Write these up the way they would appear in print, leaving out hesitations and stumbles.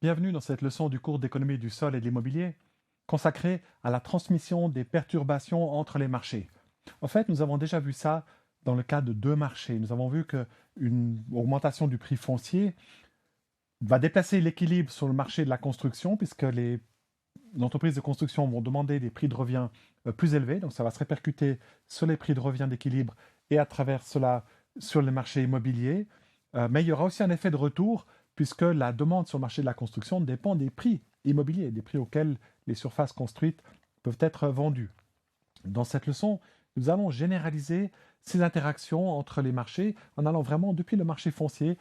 Bienvenue dans cette leçon du cours d'économie du sol et de l'immobilier, consacrée à la transmission des perturbations entre les marchés. En fait, nous avons déjà vu ça dans le cas de deux marchés. Nous avons vu qu'une augmentation du prix foncier va déplacer l'équilibre sur le marché de la construction, puisque les entreprises de construction vont demander des prix de revient plus élevés, donc ça va se répercuter sur les prix de revient d'équilibre et à travers cela sur le marché immobilier. Mais il y aura aussi un effet de retour, puisque la demande sur le marché de la construction dépend des prix immobiliers, des prix auxquels les surfaces construites peuvent être vendues. Dans cette leçon, nous allons généraliser ces interactions entre les marchés en allant vraiment depuis le marché foncier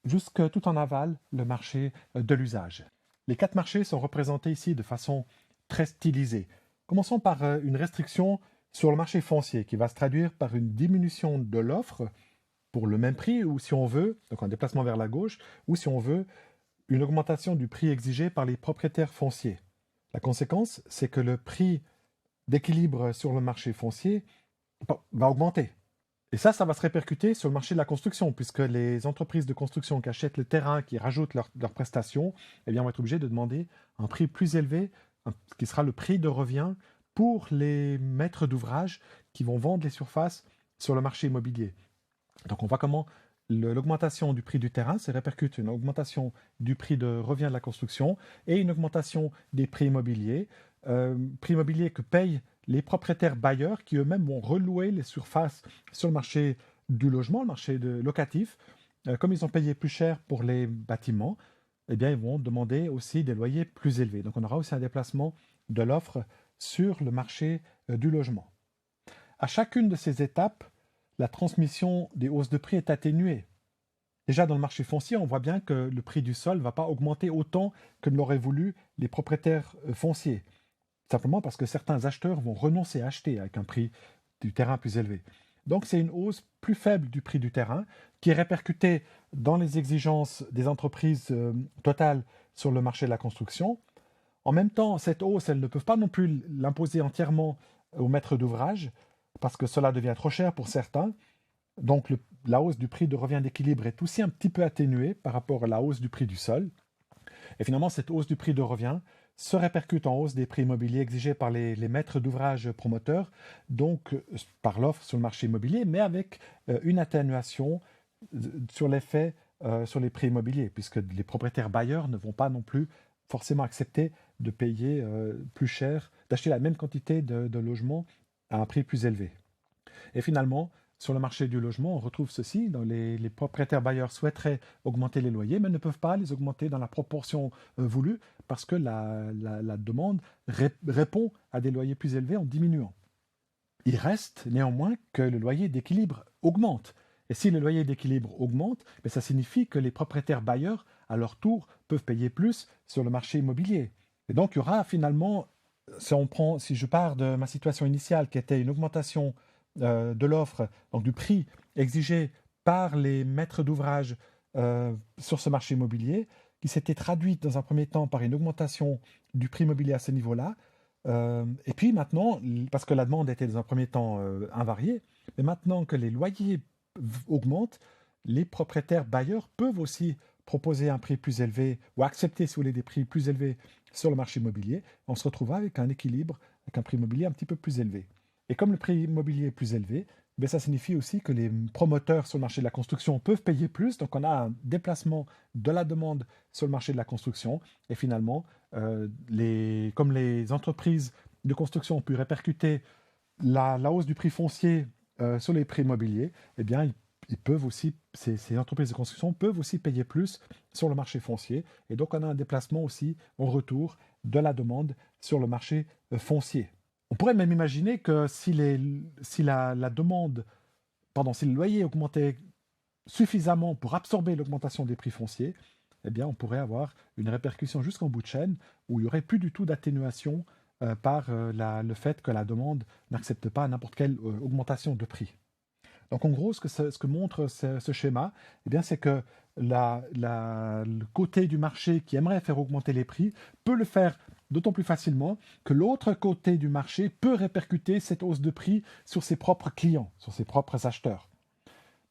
jusque tout en aval, le marché de l'usage. Les quatre marchés sont représentés ici de façon très stylisée. Commençons par une restriction sur le marché foncier qui va se traduire par une diminution de l'offre pour le même prix, ou si on veut, donc un déplacement vers la gauche, ou si on veut, une augmentation du prix exigé par les propriétaires fonciers. La conséquence, c'est que le prix d'équilibre sur le marché foncier va augmenter. Et ça va se répercuter sur le marché de la construction, puisque les entreprises de construction qui achètent le terrain, qui rajoutent leurs prestations, eh bien, vont être obligées de demander un prix plus élevé, qui sera le prix de revient pour les maîtres d'ouvrage qui vont vendre les surfaces sur le marché immobilier. Donc on voit comment l'augmentation du prix du terrain se répercute une augmentation du prix de revient de la construction et une augmentation des prix immobiliers que payent les propriétaires bailleurs qui eux-mêmes vont relouer les surfaces sur le marché du logement, le marché locatif. Comme ils ont payé plus cher pour les bâtiments, eh bien, ils vont demander aussi des loyers plus élevés. Donc on aura aussi un déplacement de l'offre sur le marché du logement. À chacune de ces étapes, la transmission des hausses de prix est atténuée. Déjà dans le marché foncier, on voit bien que le prix du sol ne va pas augmenter autant que ne l'auraient voulu les propriétaires fonciers. Simplement parce que certains acheteurs vont renoncer à acheter avec un prix du terrain plus élevé. Donc c'est une hausse plus faible du prix du terrain qui est répercutée dans les exigences des entreprises totales sur le marché de la construction. En même temps, cette hausse, elles ne peuvent pas non plus l'imposer entièrement aux maîtres d'ouvrage parce que cela devient trop cher pour certains. Donc la hausse du prix de revient d'équilibre est aussi un petit peu atténuée par rapport à la hausse du prix du sol. Et finalement, cette hausse du prix de revient se répercute en hausse des prix immobiliers exigés par les maîtres d'ouvrage promoteurs, donc par l'offre sur le marché immobilier, mais avec une atténuation sur l'effet sur les prix immobiliers, puisque les propriétaires bailleurs ne vont pas non plus forcément accepter de payer plus cher, d'acheter la même quantité de logements à un prix plus élevé. Et finalement, sur le marché du logement, on retrouve ceci. Les propriétaires bailleurs souhaiteraient augmenter les loyers, mais ne peuvent pas les augmenter dans la proportion voulue parce que la demande répond à des loyers plus élevés en diminuant. Il reste néanmoins que le loyer d'équilibre augmente. Et si le loyer d'équilibre augmente, ça signifie que les propriétaires bailleurs, à leur tour, peuvent payer plus sur le marché immobilier. Et donc, il y aura finalement, si je pars de ma situation initiale, qui était une augmentation de l'offre, donc du prix exigé par les maîtres d'ouvrage sur ce marché immobilier, qui s'était traduite dans un premier temps par une augmentation du prix immobilier à ce niveau-là. Et puis maintenant, parce que la demande était dans un premier temps invariée, mais maintenant que les loyers augmentent, les propriétaires bailleurs peuvent aussi proposer un prix plus élevé ou accepter, si vous voulez, des prix plus élevés sur le marché immobilier. On se retrouve avec un équilibre, avec un prix immobilier un petit peu plus élevé. Et comme le prix immobilier est plus élevé, ça signifie aussi que les promoteurs sur le marché de la construction peuvent payer plus. Donc on a un déplacement de la demande sur le marché de la construction. Et finalement, comme les entreprises de construction ont pu répercuter la hausse du prix foncier sur les prix immobiliers, eh bien, ils peuvent aussi, ces entreprises de construction peuvent aussi payer plus sur le marché foncier. Et donc on a un déplacement aussi en retour de la demande sur le marché foncier. On pourrait même imaginer que si la demande, si le loyer augmentait suffisamment pour absorber l'augmentation des prix fonciers, eh bien, on pourrait avoir une répercussion jusqu'en bout de chaîne où il n'y aurait plus du tout d'atténuation par le fait que la demande n'accepte pas n'importe quelle augmentation de prix. Donc en gros, ce que montre ce schéma, eh bien, c'est que le côté du marché qui aimerait faire augmenter les prix peut le faire d'autant plus facilement que l'autre côté du marché peut répercuter cette hausse de prix sur ses propres clients, sur ses propres acheteurs.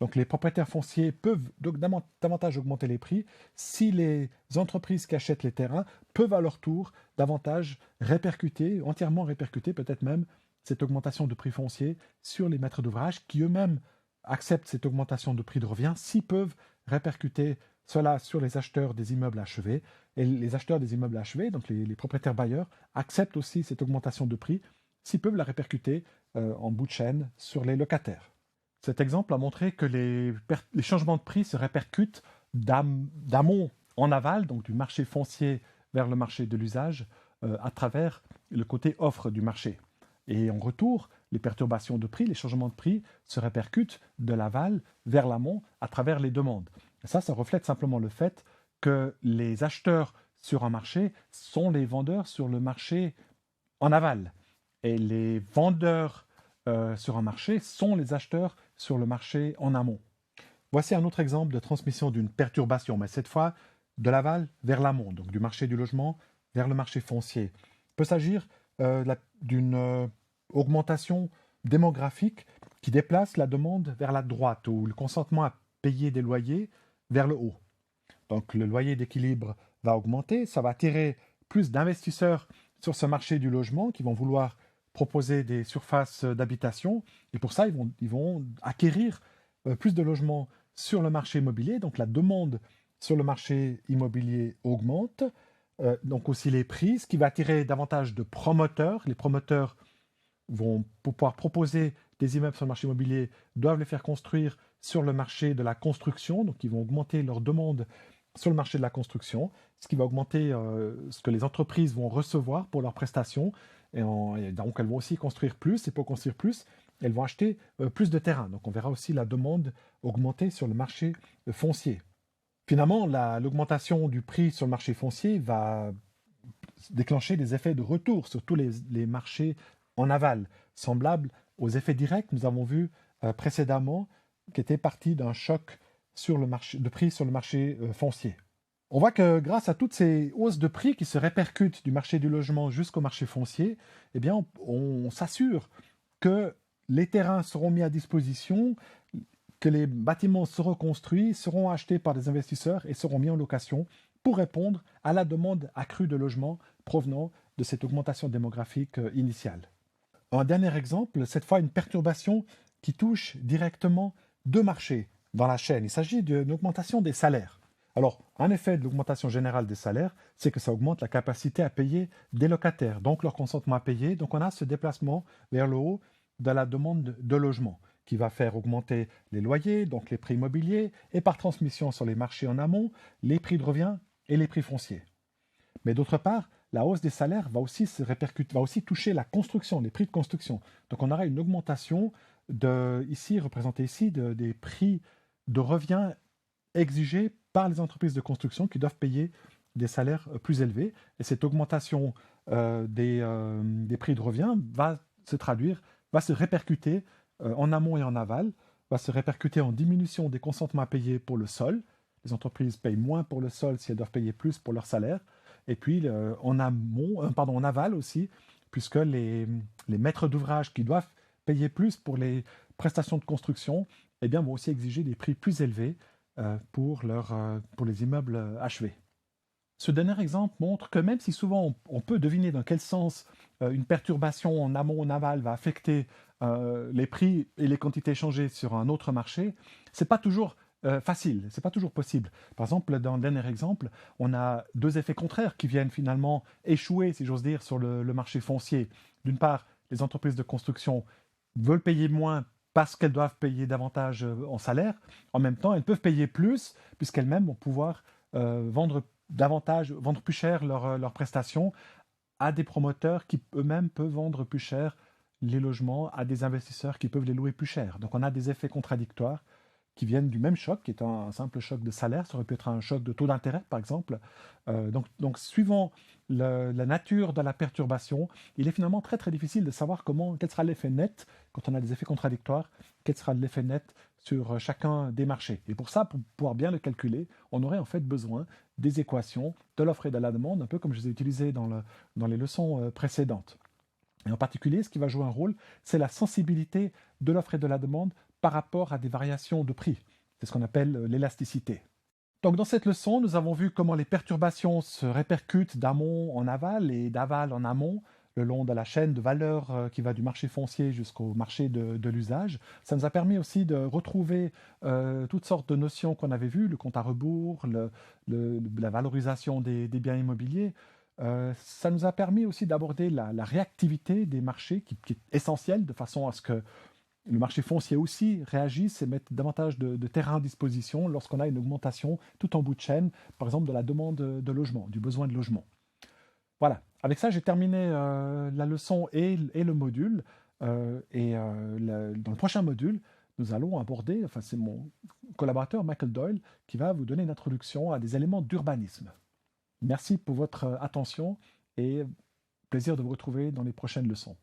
Donc les propriétaires fonciers peuvent donc davantage augmenter les prix si les entreprises qui achètent les terrains peuvent à leur tour davantage répercuter, entièrement répercuter peut-être même cette augmentation de prix foncier sur les maîtres d'ouvrage qui eux-mêmes acceptent cette augmentation de prix de revient s'ils peuvent répercuter cela sur les acheteurs des immeubles achevés. Et les acheteurs des immeubles achevés, donc les propriétaires bailleurs, acceptent aussi cette augmentation de prix s'ils peuvent la répercuter en bout de chaîne sur les locataires. Cet exemple a montré que les changements de prix se répercutent d'amont en aval, donc du marché foncier vers le marché de l'usage, à travers le côté offre du marché. Et en retour, les perturbations de prix, les changements de prix se répercutent de l'aval vers l'amont à travers les demandes. Et ça reflète simplement le fait que les acheteurs sur un marché sont les vendeurs sur le marché en aval. Et les vendeurs sur un marché sont les acheteurs sur le marché en amont. Voici un autre exemple de transmission d'une perturbation, mais cette fois de l'aval vers l'amont, donc du marché du logement vers le marché foncier. Il peut s'agir d'une augmentation démographique qui déplace la demande vers la droite ou le consentement à payer des loyers vers le haut. Donc le loyer d'équilibre va augmenter, ça va attirer plus d'investisseurs sur ce marché du logement qui vont vouloir proposer des surfaces d'habitation et pour ça ils vont acquérir plus de logements sur le marché immobilier, donc la demande sur le marché immobilier augmente, donc aussi les prix, ce qui va attirer davantage de promoteurs. Les promoteurs vont pouvoir proposer des immeubles sur le marché immobilier, doivent les faire construire sur le marché de la construction, donc ils vont augmenter leur demande sur le marché de la construction, ce qui va augmenter ce que les entreprises vont recevoir pour leurs prestations, et donc elles vont aussi construire plus, et pour construire plus, elles vont acheter plus de terrain. Donc on verra aussi la demande augmenter sur le marché foncier. Finalement, l'augmentation du prix sur le marché foncier va déclencher des effets de retour sur tous les marchés en aval, semblables aux effets directs que nous avons vus précédemment, qui étaient partis d'un choc sur le marché, de prix sur le marché foncier. On voit que grâce à toutes ces hausses de prix qui se répercutent du marché du logement jusqu'au marché foncier, eh bien, on s'assure que les terrains seront mis à disposition, que les bâtiments seront construits, seront achetés par des investisseurs et seront mis en location pour répondre à la demande accrue de logements provenant de cette augmentation démographique initiale. Un dernier exemple, cette fois une perturbation qui touche directement deux marchés dans la chaîne. Il s'agit d'une augmentation des salaires. Alors, un effet de l'augmentation générale des salaires, c'est que ça augmente la capacité à payer des locataires, donc leur consentement à payer. Donc on a ce déplacement vers le haut de la demande de logement qui va faire augmenter les loyers, donc les prix immobiliers, et par transmission sur les marchés en amont, les prix de revient et les prix fonciers. Mais d'autre part, la hausse des salaires va aussi toucher la construction, les prix de construction. Donc on aura une augmentation représentée ici, des prix de revient exigés par les entreprises de construction qui doivent payer des salaires plus élevés. Et cette augmentation des prix de revient va se répercuter en amont et en aval, va se répercuter en diminution des consentements à payer pour le sol. Les entreprises payent moins pour le sol si elles doivent payer plus pour leur salaire. Et puis en aval aussi, puisque les maîtres d'ouvrage qui doivent payer plus pour les prestations de construction, eh bien, vont aussi exiger des prix plus élevés pour les immeubles achevés. Ce dernier exemple montre que même si souvent on peut deviner dans quel sens une perturbation en amont ou en aval va affecter les prix et les quantités échangées sur un autre marché, ce n'est pas toujours facile, ce n'est pas toujours possible. Par exemple, dans le dernier exemple, on a deux effets contraires qui viennent finalement échouer, si j'ose dire, sur le marché foncier. D'une part, les entreprises de construction veulent payer moins parce qu'elles doivent payer davantage en salaire. En même temps, elles peuvent payer plus puisqu'elles-mêmes vont pouvoir vendre plus cher leurs prestations à des promoteurs qui eux-mêmes peuvent vendre plus cher les logements à des investisseurs qui peuvent les louer plus cher. Donc on a des effets contradictoires qui viennent du même choc, qui est un simple choc de salaire. Ça aurait pu être un choc de taux d'intérêt, par exemple. Donc suivant la nature de la perturbation, il est finalement très très difficile de savoir quel sera l'effet net, quand on a des effets contradictoires, quel sera l'effet net sur chacun des marchés. Et pour ça, pour pouvoir bien le calculer, on aurait en fait besoin des équations de l'offre et de la demande, un peu comme je les ai utilisées dans les leçons précédentes. Et en particulier, ce qui va jouer un rôle, c'est la sensibilité de l'offre et de la demande par rapport à des variations de prix. C'est ce qu'on appelle l'élasticité. Donc dans cette leçon, nous avons vu comment les perturbations se répercutent d'amont en aval et d'aval en amont le long de la chaîne de valeur qui va du marché foncier jusqu'au marché de l'usage. Ça nous a permis aussi de retrouver toutes sortes de notions qu'on avait vues, le compte à rebours, la valorisation des biens immobiliers. Ça nous a permis aussi d'aborder la réactivité des marchés qui est essentielle de façon à ce que le marché foncier aussi réagisse et mette davantage de terrain à disposition lorsqu'on a une augmentation tout en bout de chaîne, par exemple de la demande de logement, du besoin de logement. Voilà, avec ça j'ai terminé la leçon et le module. Dans le prochain module, nous allons aborder, enfin c'est mon collaborateur Michael Doyle qui va vous donner une introduction à des éléments d'urbanisme. Merci pour votre attention et plaisir de vous retrouver dans les prochaines leçons.